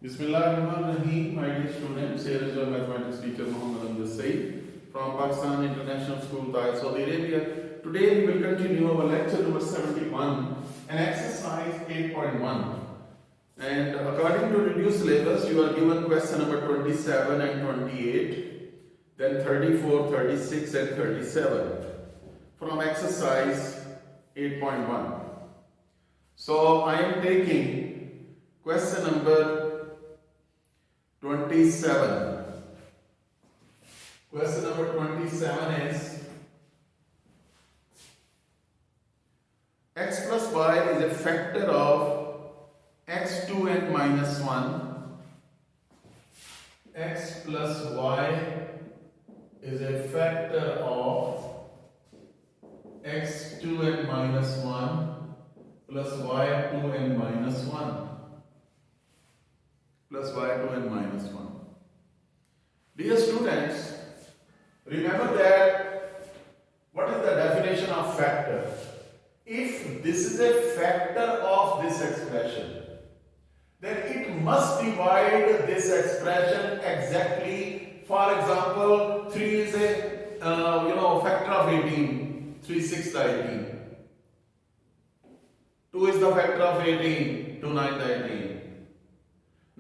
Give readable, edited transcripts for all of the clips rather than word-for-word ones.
Bismillahirrahmanirrahim, my dear students. Here is your mathematics teacher Muhammad Amjad Saeed from Pakistan International School, Taif, Saudi Arabia. Today we will continue our lecture number 71 and exercise 8.1. And according to reduced syllabus, you are given question number 27 and 28, then 34, 36 and 37 from exercise 8.1. So I am taking question number 27. Question number 27 is x plus y is a factor of x2 and minus 1. X plus y is a factor of x2 and minus 1 plus y2 and minus 1. Plus y2 and minus 1. Dear students, remember that what is the definition of factor? If this is a factor of this expression, then it must divide this expression exactly. For example, 3 is a factor of 18, 3 6 18. 2 is the factor of 18, 2 9 18.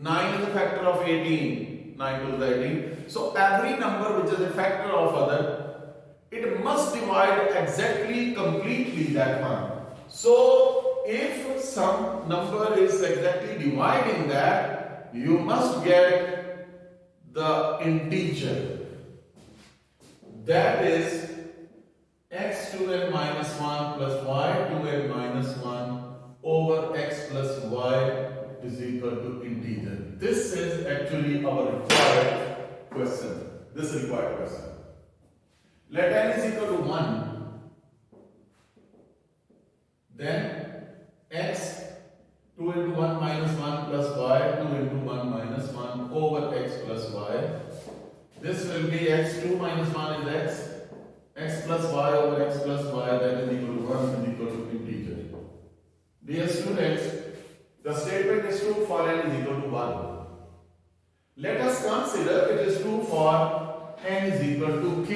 9 is a factor of 18, 9 2 is 18. So every number which is a factor of other, it must divide exactly, completely that one. So if some number is exactly dividing that, you must get the integer. That is x2 and minus 1 plus y2 and minus 1 over x plus y is equal to integer. This is actually our required question. This required question. Let n is equal to 1. Then x 2 into 1 minus 1 plus y 2 into 1 minus 1 over x plus y. This will be x2 minus 1 is x plus y over x plus y, that is equal to 1 is equal to integer. Dear students, the statement is true for n is equal to 1. Let us consider it is true for n is equal to k.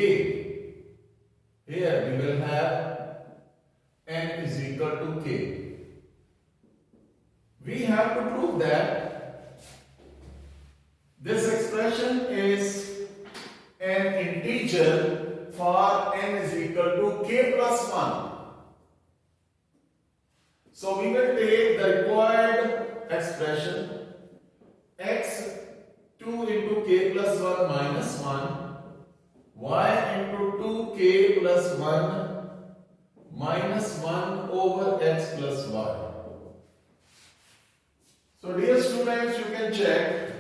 Here we will have n is equal to k. We have to prove that this expression is an integer for n is equal to k plus 1. So we will take the required expression x 2 into k plus 1 minus 1, y into 2k plus 1 minus 1 over x plus y. So dear students, you can check.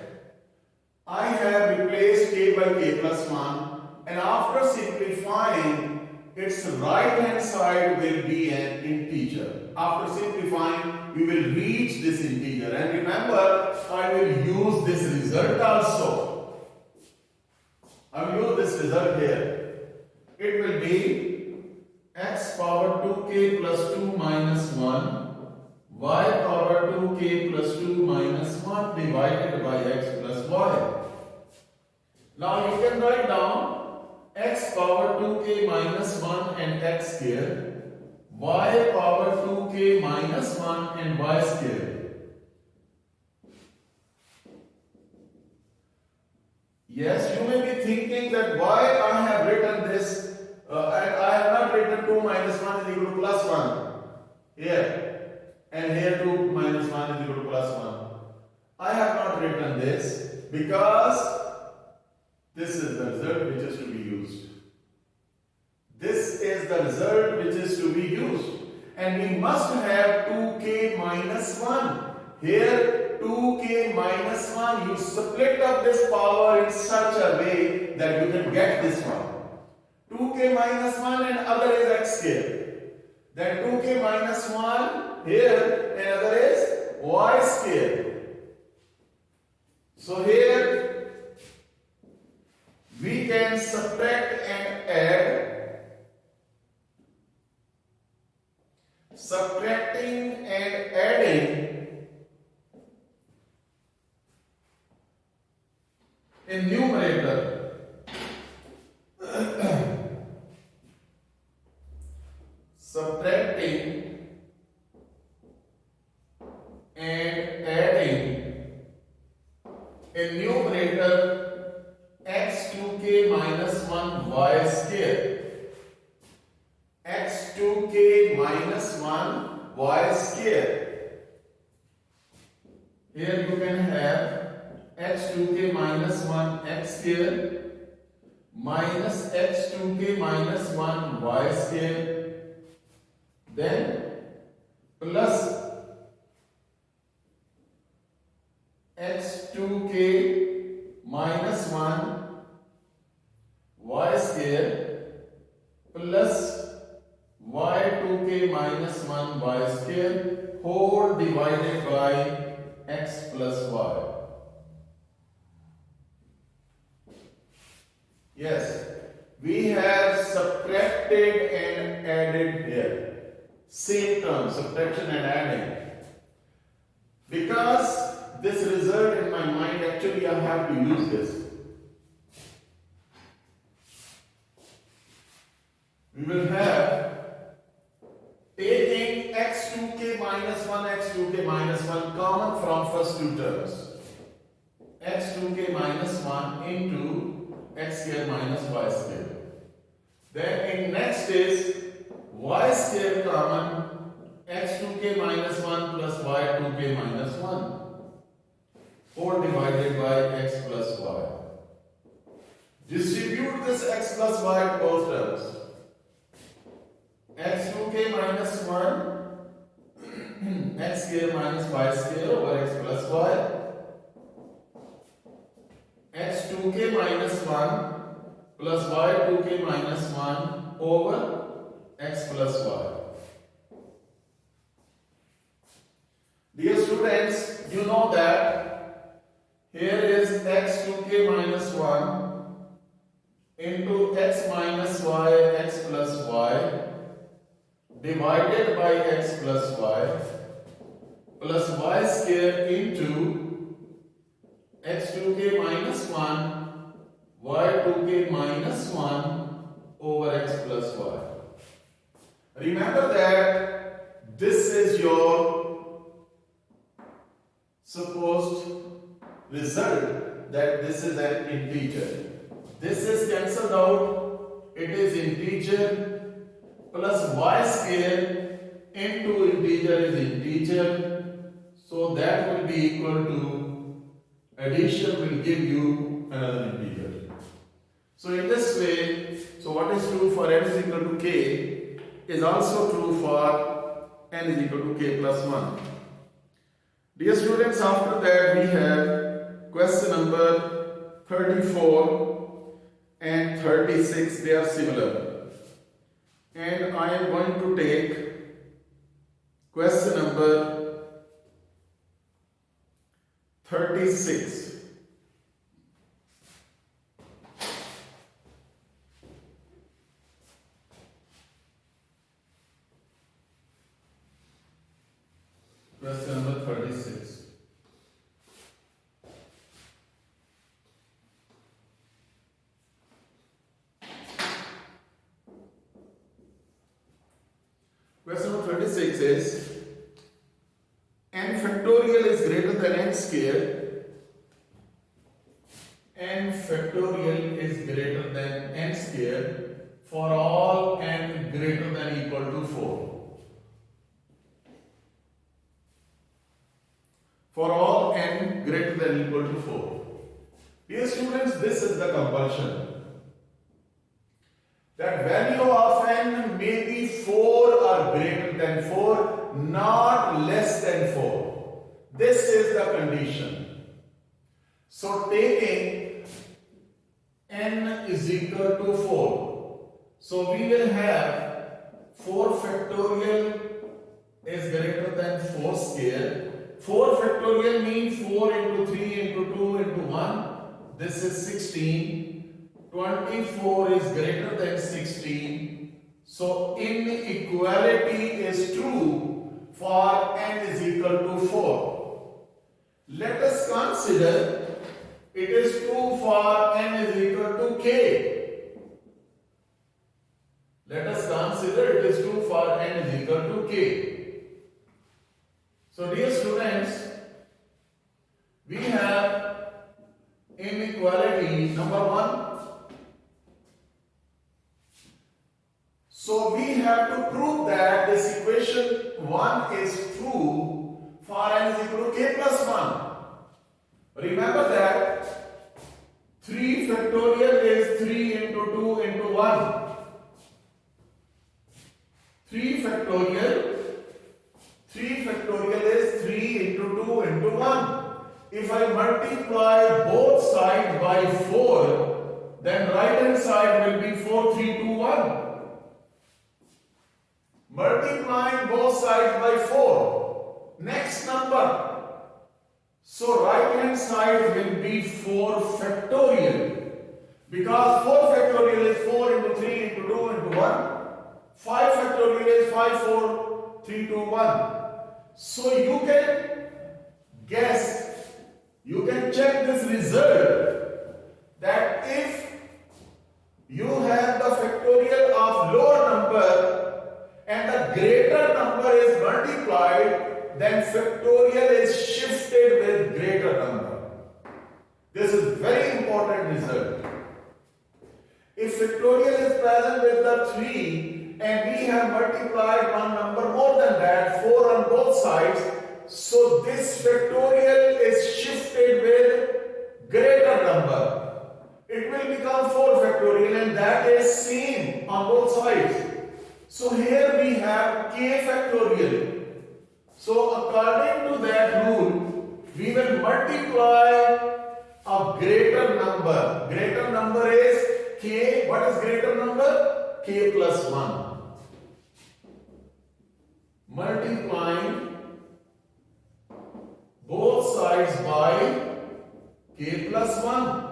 I have replaced k by k plus 1, and after simplifying, its right hand side will be an integer. After simplifying, we will reach this integer. And remember, I will use this result also. I will use this result here. It will be x power 2k plus 2 minus 1, y power 2k plus 2 minus 1 divided by x plus y. Now you can write down x power 2k minus 1 and x square, y power 2k minus 1 and y square. Yes, you may be thinking that why I have written this, I have not written 2 minus 1 is equal to plus 1 here, and here 2 minus 1 is equal to plus 1. I have not written this because this is the result which is to be used. This is the result which is to be used. And we must have 2k minus 1. Here 2k minus 1. You split up this power in such a way that you can get this one. 2k minus 1 and other is x square. Then 2k minus 1 here and other is y square. So here we can subtract and add. Subtracting and adding in numerator subtracting and adding in numerator x to k minus 1 y square, x to k minus 1 y square. Here you can have x to k minus 1 x square minus x to k minus 1 y square, then plus x to k minus 1 y square plus y to k minus 1 y square whole divided by x plus y. Yes, we have subtracted and added here. Same term, subtraction and adding. Because this result in my mind, actually I have to use this. We will have taking x to k minus 1, x to k minus 1 common from first two terms. X to k minus 1 into x square minus y square. Then in next is y square common, x to k minus 1 plus y to k minus 1 whole divided by x plus y. Distribute this x plus y to both terms. X to k minus 1 x square minus y square over x plus y, x to k minus 1 plus y to k minus 1 over x plus y. Dear students, you know that here is x to k minus 1 into x minus y x plus y divided by x plus y plus y square into x to k minus 1 y to k minus 1 over x plus y. Remember that this is your supposed result, that this is an integer. This is cancelled out, it is integer plus y square into integer is integer, so that will be equal to addition will give you another integer. So in this way, so what is true for n is equal to k is also true for n is equal to k plus 1. Dear students, after that we have question number 34 and 36, they are similar. And I am going to take question number 36. Question number 36. Question number 36 is n factorial is greater than n square. N factorial is greater than n square for all n greater than equal to 4. For all n greater than equal to 4. Dear students, this is the compulsion. That value of n may be 4 or greater than 4, not less than 4. This is the condition. So taking n is equal to 4. So we will have 4 factorial is greater than 4 square. 4 factorial means 4 into 3 into 2 into 1. This is 16. 24 is greater than 16. So inequality is true for n is equal to 4. Let us consider It is true for n is equal to k. Let us consider it is true for n is equal to k. So dear students, we have inequality number 1. So we have to prove that this equation 1 is true for n is equal to k plus 1. Remember that 3 factorial is 3 into 2 into 1. 3 factorial is 3 into 2 into 1. If I multiply both sides by 4, then right hand side will be 4, 3, 2, 1. Multiplying both sides by 4. Next number. So right hand side will be 4 factorial. Because 4 factorial is 4 into 3 into 2 into 1. 5 factorial is 5, 4, 3, 2, 1. So you can guess, you can check this result that if you have the factorial of lower number and the greater number is multiplied, then factorial is shifted with greater number. This is very important result. If factorial is present with the 3 and we have multiplied one number more than that, 4 on both sides, so this factorial is shifted with greater number. It will become 4 factorial and that is same on both sides. So here we have k factorial. So according to that rule, we will multiply a greater number. Greater number is k. What is greater number? K plus 1. Multiplying both sides by k plus 1.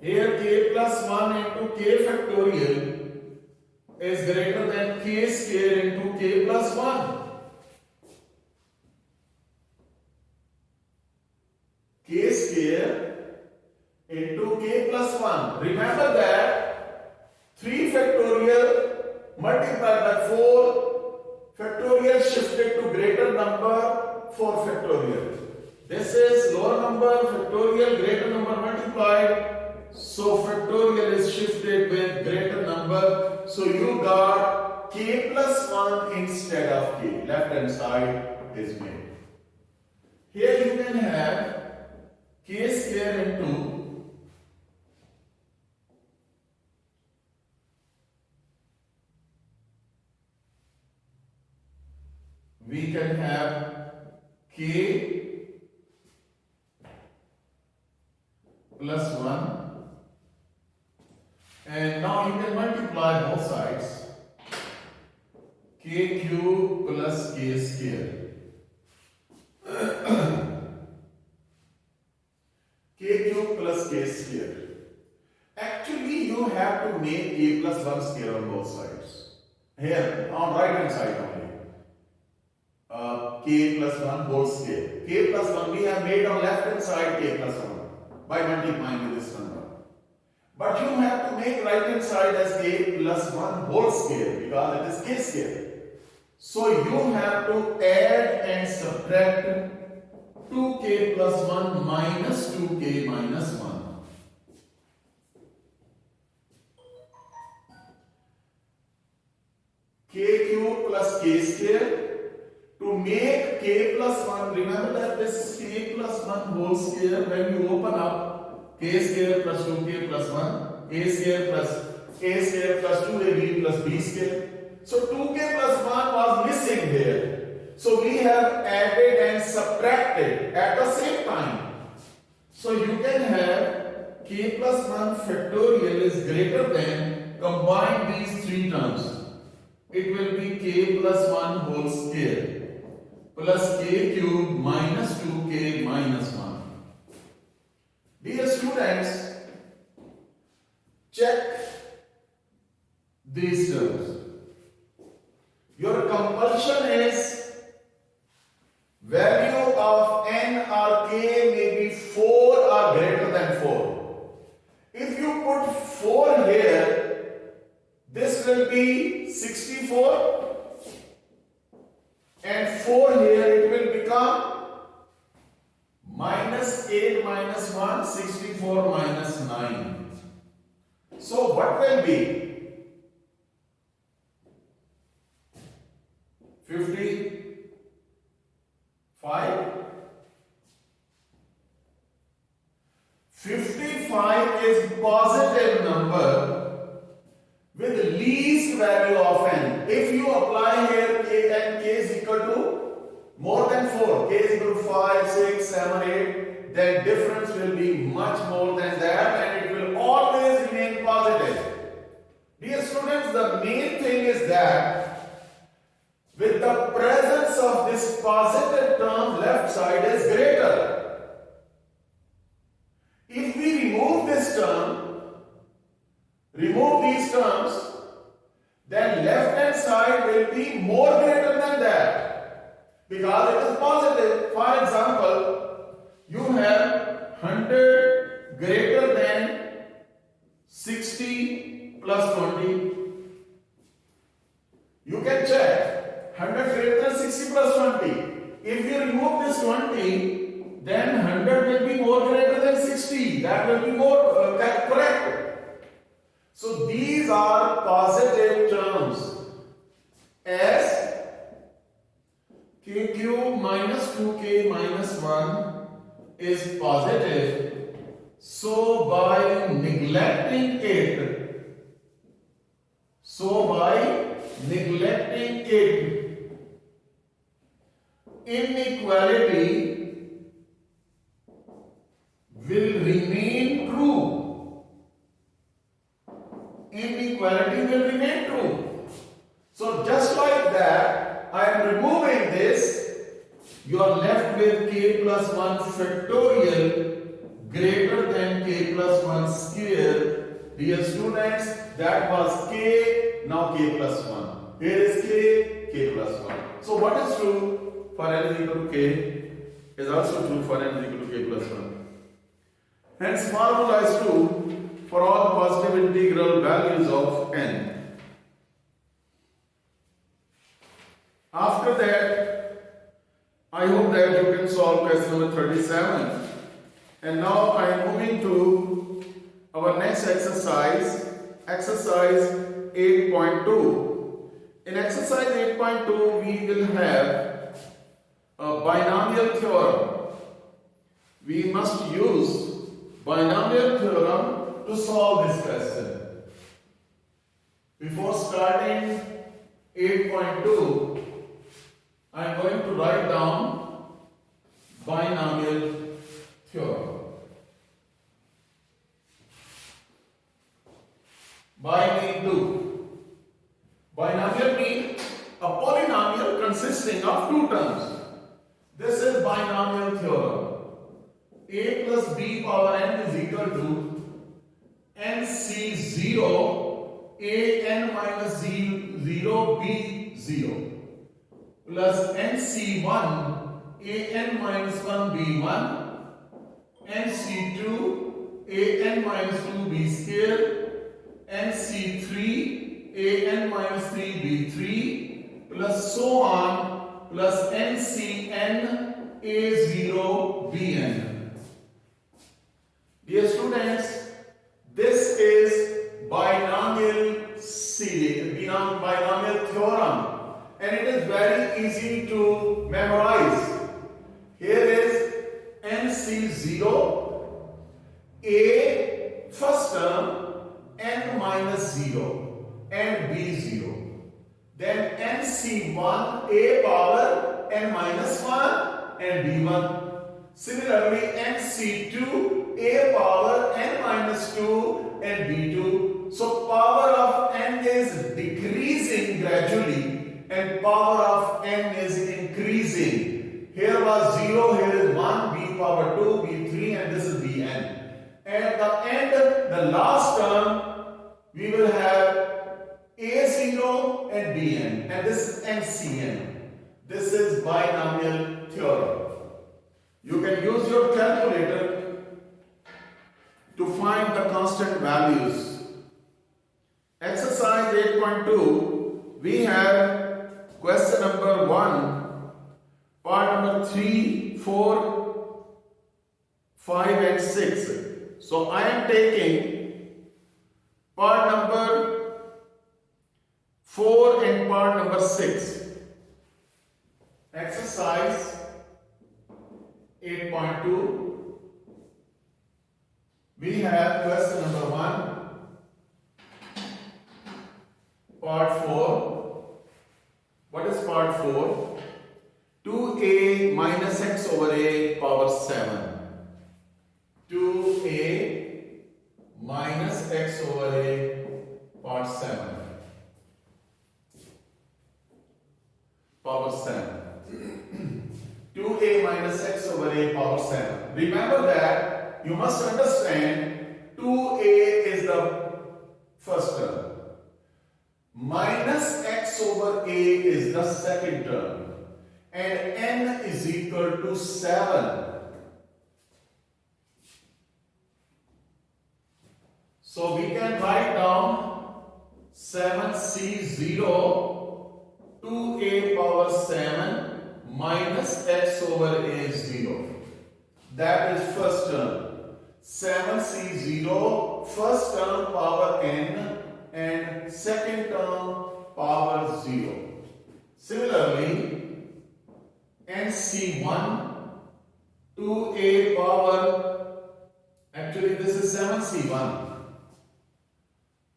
Here k plus 1 into k factorial is greater than k square into k plus 1. K square into k plus 1. Remember that 3 factorial multiplied by 4 factorial shifted to greater number 4 factorial. This is lower number factorial, greater number multiplied. So factorial is shifted with greater number. So you got k plus 1 instead of k. Left hand side is made. Here you can have k square into we can have k plus 1 and now you can multiply both sides. K cube plus k square. K cube plus k square. Actually you have to make k plus 1 square on both sides. Here on right hand side only. K plus 1 whole square. K plus 1 we have made on left hand side k plus 1 by multiplying with this number. But you have to make right hand side as k plus 1 whole square because it is k square. So you have to add and subtract 2k plus 1 minus 2k minus 1. K cube plus k square. To make k plus 1, remember that this k plus 1 whole square, when you open up k square plus 2k plus 1, a square plus 2ab plus b square. So 2k plus 1 was missing here. So we have added and subtracted at the same time. So you can have k plus 1 factorial is greater than, combine these three terms. It will be k plus 1 whole square plus k cube minus 2k minus 1. Dear students, check these terms. Your compulsion is value of n or k may be 4 minus 8 minus 1, 64 minus 9. So what will be? 55. 55 is positive number with least value of n. If you apply here k and k is equal to more than 4, k is equal to 5, 6, 7, 8, then difference will be much more than that and it will always remain positive. Dear students, the main thing is that with the presence of this positive term, left side is greater. If we remove this term, remove these terms, then left hand side will be more greater than that because it is positive. For example, you have 100 greater than 60 plus 20. You can check 100 greater than 60 plus 20. If you remove this 20, then 100 will be more greater than 60. That will be more correct. So these are positive terms. As k cube minus 2k minus 1 is positive. So by neglecting it, inequality will remain true. Inequality will remain true. So just like that, I am removing this. You are left with k plus 1 factorial greater than k plus 1 square. Dear students, that was k, now k plus 1. Here is k plus 1. So what is true for n is equal to k is also true for n is equal to k plus 1. Hence formula is true for all positive integral values of n. After that, I hope that you can solve question number 37. And now I am moving to our next exercise, exercise 8.2. In exercise 8.2, we will have a binomial theorem. We must use binomial theorem to solve this question. Before starting 8.2, I am going to write down binomial theorem. Bi means two. Binomial means a polynomial consisting of two terms. This is binomial theorem. A plus b power n is equal to nc0 a n minus 0 b 0 plus nc1 a n minus 1 b 1 nc2 a n minus 2 b square nc3 a n minus 3 b 3 plus so on plus ncn a0 bn. Dear students, this is binomial series, binomial theorem, and it is very easy to memorize. Here is nc0 a first term n minus 0 and b0, then nc1 a power n minus 1 and b1. Similarly, nc2 a power n minus 2 and b2. So power of n is decreasing gradually and power of n is increasing. Here was 0, here is 1, b power 2, b3, and this is bn. And at the end, the last term, we will have a0 and bn, and this is ncn. This is binomial theorem. You can use your calculator to find the constant values. Exercise 8.2, we have question number 1, part number 3, 4, 5 and 6. So I am taking part number 4 and part number 6. Exercise 8.2. We have question number 1, part 4. What is part 4? 2a minus x over a power 7. 2a minus x over a power 7. Power 7. 2a minus x over a power 7. Remember that you must understand 2a is the first term. Minus x over a is the second term. And n is equal to 7. So we can write down 7c0 2a power 7 minus x over a is 0. That is first term. 7c0 first term power n and second term power 0. Similarly, nc1 2a power, actually this is 7c1.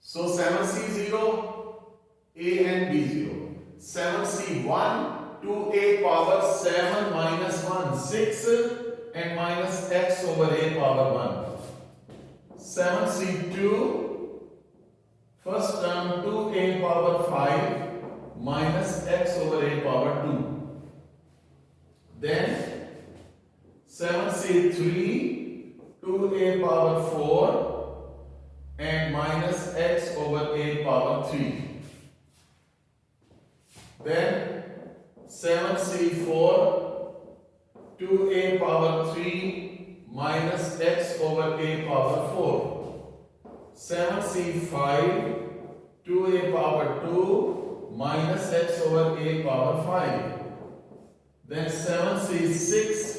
So 7c0 a and b0. 7c1 2a power 7 minus 1 6 and minus x over a power 1. 7c2 first term 2a power 5 minus x over a power 2. Then 7c3 2a power 4 and minus x over a power 3. Then 7c4 2a power 3 minus x over a power 4. 7c5 2a power 2 minus x over a power 5. Then 7c6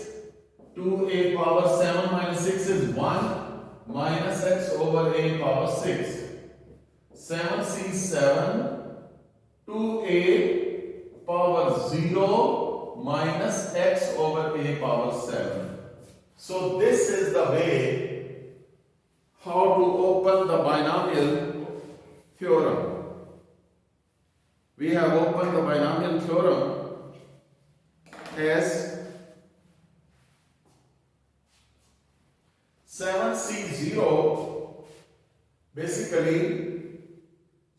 2a power 7 minus 6 is 1 minus x over a power 6. 7c7 2a power 0 minus x over a power 7. So this is the way how to open the binomial theorem. We have opened the binomial theorem as 7c0, basically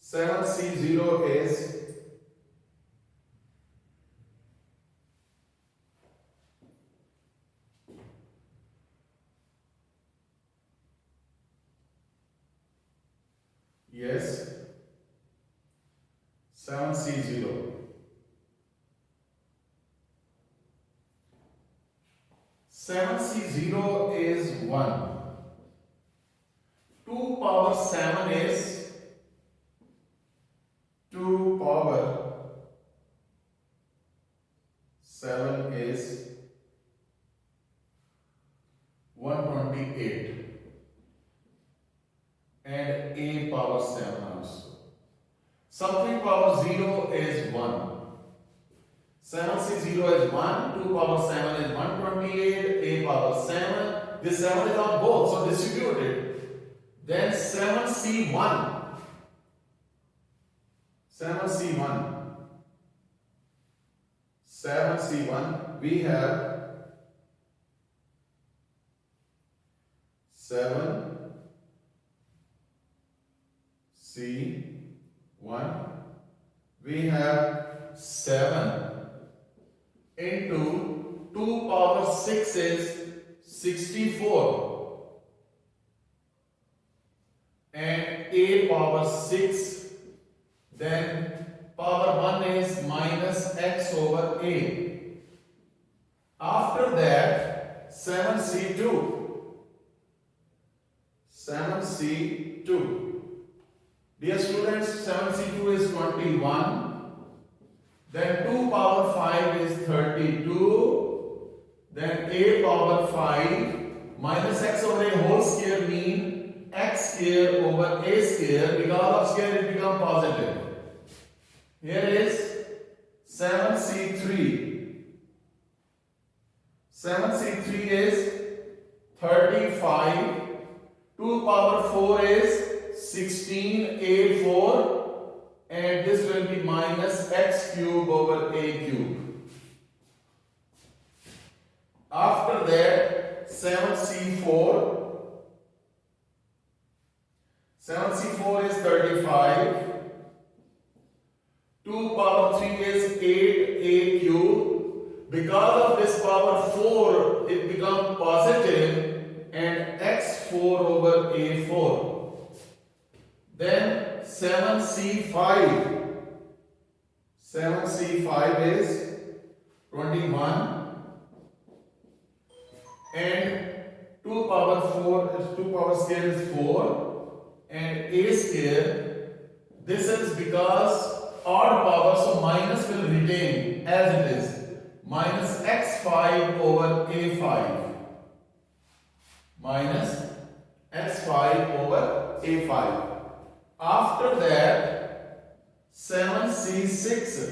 7c0 is yes 7c0. 7c0 is 1. 2 power 7 is 2 power 7 is 128 and a power 7 also. Something power 0 is 1. 7c0 is 1, 2 power 7 is 128, a power 7. This 7 is on both, so distribute it. Then 7c1. 7c1, we have 7c1, we have 7 into 2 power 6 is 64 and a power 6, then power 1 is minus x over a. After that 7c2. Dear students, 7c2 is 21. Then 2 power 5 is 32. Then a power 5 minus x over a whole square mean x square over a square. Because of square it becomes positive. Here is 7c3. 7c3 is 35. 2 power 4 is 16a4. And this will be minus x cube over a cube. After that, 7c4. 7c4 is 35. 2 power 3 is 8a cube. Because of this power 4, it becomes positive and x4 over a4. Then 7c5. 7c5 is 21. And 2 power 4 is 2 power square is 4. And a square. This is because odd power, so minus will retain as it is. Minus x5 over a5. Minus x5 over a5. After that, 7c6.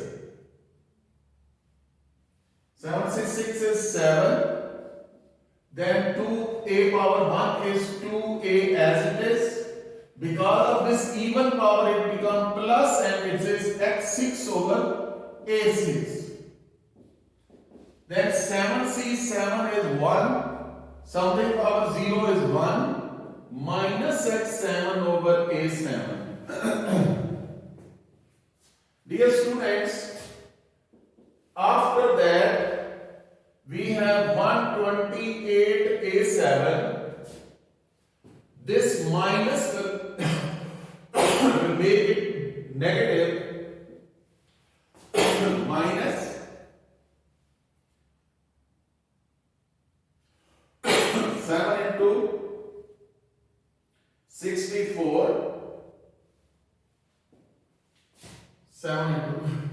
7c6 is 7. Then 2a power 1 is 2a as it is. Because of this even power, it becomes plus and it is x6 over a6. Then 7c7 is 1. Something power 0 is 1. Minus x7 over a7. Dear students, after that we have 128a7. This minus will make it negative. Minus 7 into 64. 7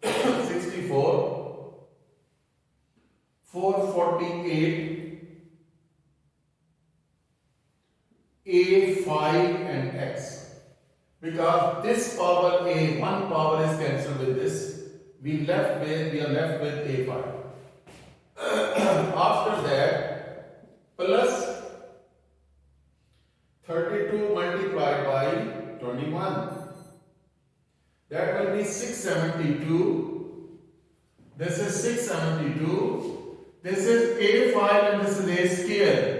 into 64. 448. A5 and x. Because this power a, one power is cancelled with this. We are left with a5. After that, plus 32 multiplied by 21. That will be 672. This is 672. This is a5 and this is a square.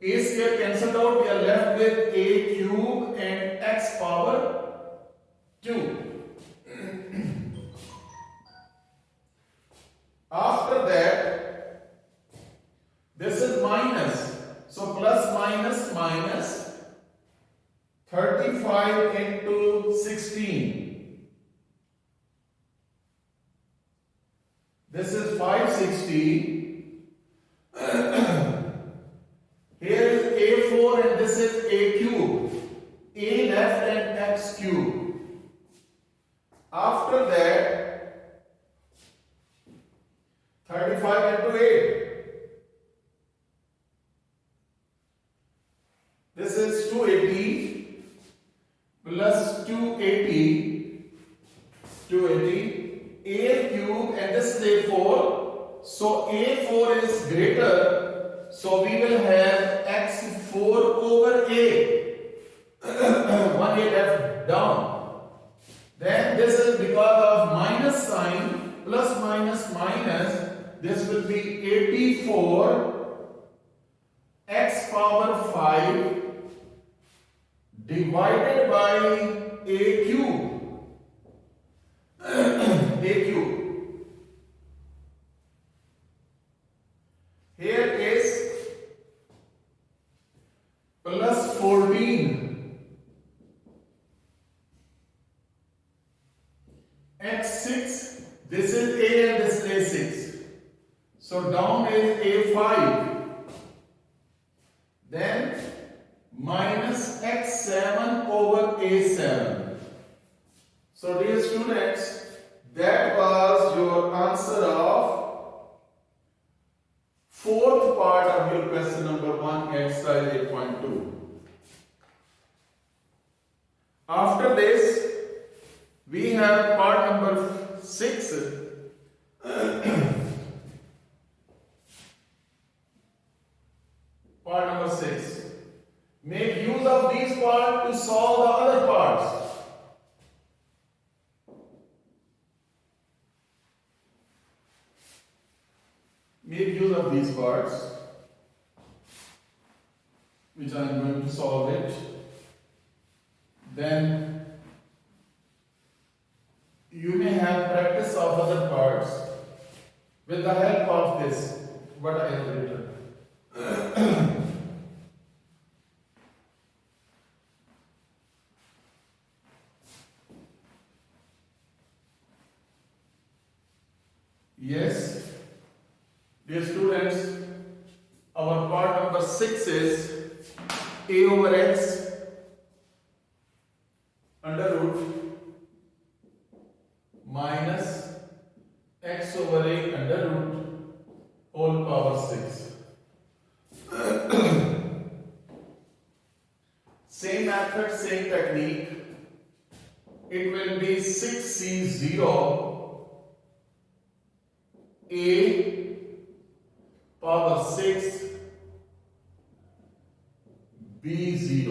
A square cancelled out, we are left with a cube and x power 2. After that, this is minus. So plus minus minus 35 into 16. This is 560. Here is a4 and this is a cube. A left and x cube. After that, 35 into 8. This is 280 plus 280. 280. A cube and this is a4. So a4 is greater. So we will have x4 over a. 1a left down. Then this is because of minus sign, plus minus minus. This will be 84 x power 5 divided by a cube. A cube. Here is plus 14 x6. This is a and this is a6. So down is a5. Then minus x7 over a7. So dear students, that was your answer of fourth part of your question number 1 exercise 8.2. After this, we have part number 6. Part number 6. Make use of these parts to solve the other parts. Make use of these parts, which I am going to solve it. Then you may have practice of other parts with the help of this, what I have written. Yes, dear students, our part number 6 is a over x under root minus x over a under root whole power 6. Same method, same technique. It will be 6c0 a power 6 b0.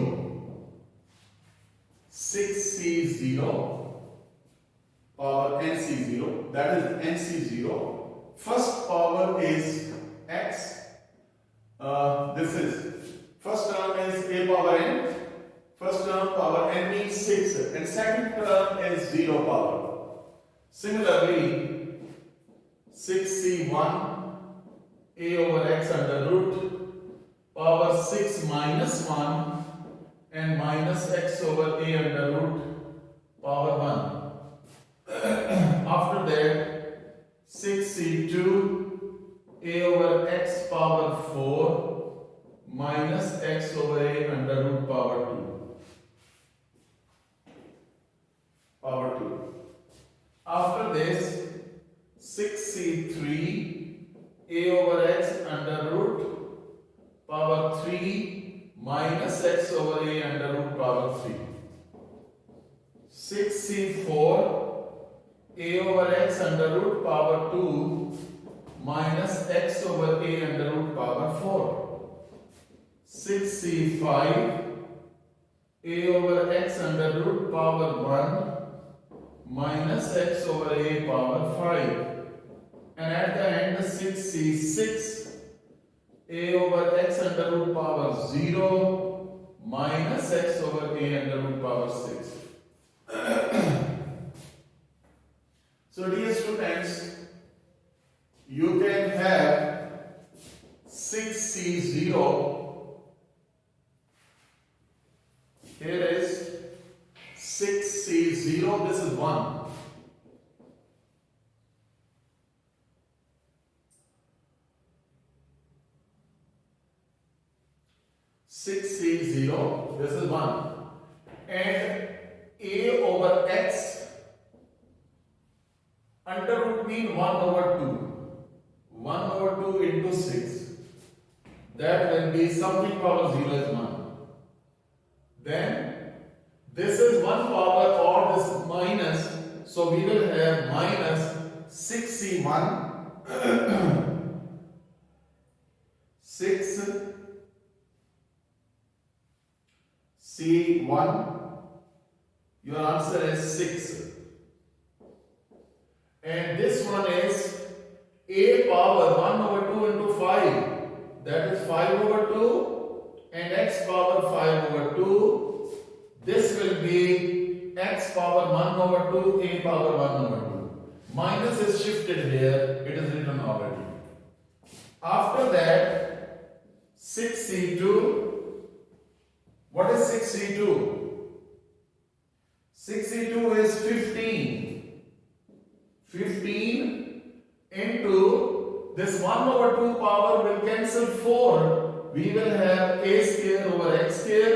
6c0 power nc0, that is nc0. First power is x. This is first term is a power n. First term power n means 6, and second term is 0 power. Similarly, 6c1 a over x under root power 6 minus 1 and minus x over a under root power 1. After that, 6c2 a over x power 4 minus x over a under root power 2. After this, 6c3 a over x under root power 3 minus x over a under root power 3. 6c4 a over x under root power 2 minus x over a under root power 4. 6c5 a over x under root power 1 minus x over a power 5. And at the end, 6c6 a over x under root power 0 minus x over a under root power 6. So dear students, you can have 6c0. Here is 6c0, this is 1. 6c0, this is 1, and a over x under root mean 1 over 2. 1 over 2 into 6, that will be something power 0 is 1. Then this is 1 power or this minus, so we will have minus 6c1 6c1, your answer is 6. And this one is a power 1 over 2 into 5, that is 5 over 2, and x power 5 over 2. This will be x power 1 over 2, a power 1 over 2. Minus is shifted here, it is written already. After that, 6c2. What is 6c2? 6c2 is 15. 15 into this 1 over 2 power will cancel 4. We will have a square over x square.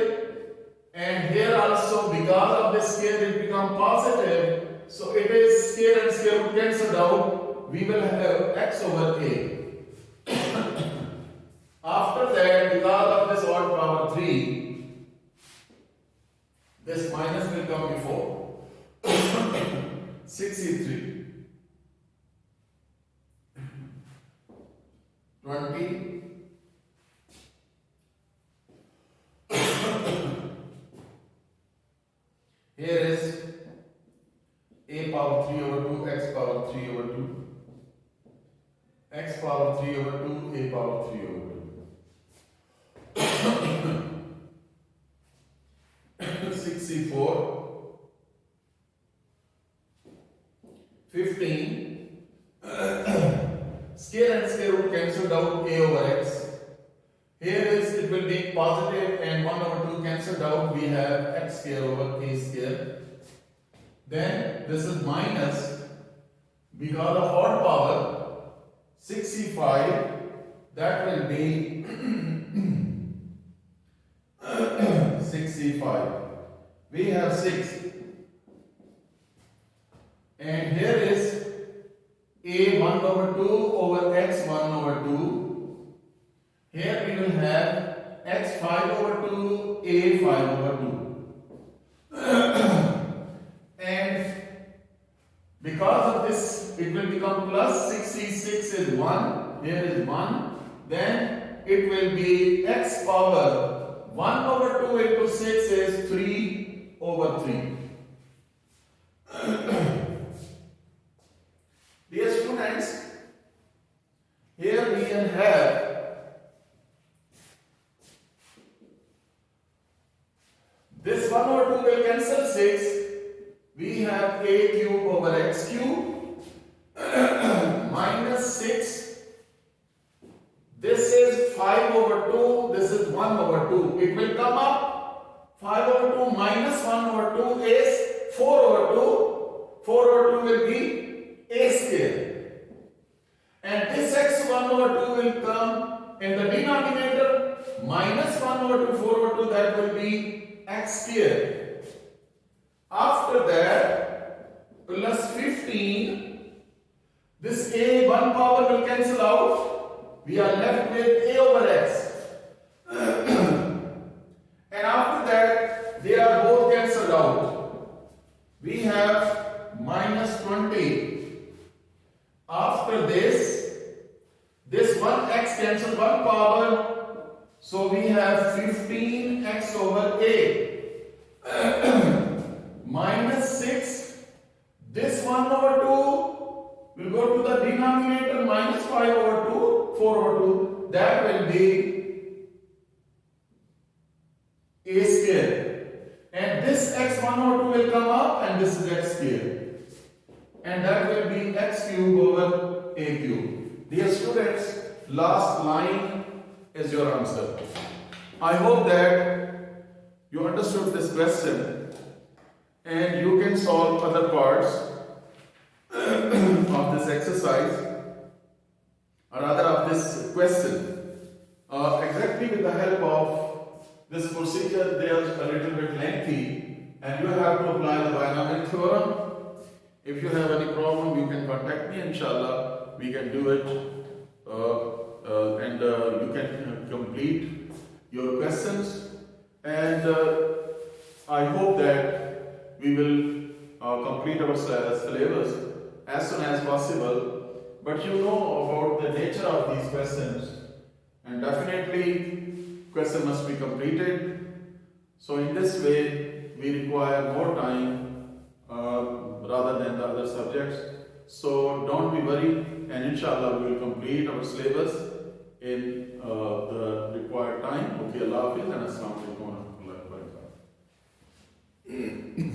And here also, because of this square, it become positive. So it is square and square will cancel out. We will have x over a. this minus will come before. 63, 20, here is a power 3 over 2, x power 3 over 2, x power 3 over 2, a power 3 over 2. 64, 15, square and square root cancelled out, a over x. Here is, it will be positive and 1 over 2 cancelled out, we have x square over a square. Then this is minus, because of odd power, 65, that will be 65. We have 6. And here is a 1 over 2 over x 1 over 2. Here we will have x 5 over 2, a 5 over 2. And because of this, it will become plus 66 is 1. Here is 1. Then it will be x power 1 over 2 into 6 is 3 over 3. Dear students, here we can have this 1 over 2 will cancel 6. We have a cube over x cube minus 6. This is 5 over 2. This is 1 over 2. It will come up. 5 over 2 minus 1 over 2 is 4 over 2. 4 over 2 will be a square. And this x 1 over 2 will come in the denominator. Minus 1 over 2, 4 over 2, that will be x square. After that, plus 15, this a 1 power will cancel out. We are left with a over x. And after that, they are both cancelled out. We have minus 20. After this 1x cancel 1 power. So we have 15x over a. Minus 6. This 1 over 2 will go to the denominator, minus 5 over 2, 4 over 2. That will be a square. And this x1 over 2 will come up and this is x square. And that will be x cube over a cube. Dear students, last line is your answer. I hope that you understood this question and you can solve other parts of this exercise or rather of this question exactly with the help of this procedure. They are a little bit lengthy and you have to apply the binomial theorem. If you have any problem, you can contact me, inshallah. We can do it and you can complete your questions. And I hope that we will complete our syllabus as soon as possible. But you know about the nature of these questions, and definitely question must be completed. So in this way, we require more time rather than the other subjects. So don't be worried, and inshallah we will complete our syllabus in the required time. Okay, Allah Hafiz and Assalamu alaikum wa rahmatullahi wa barakatuh.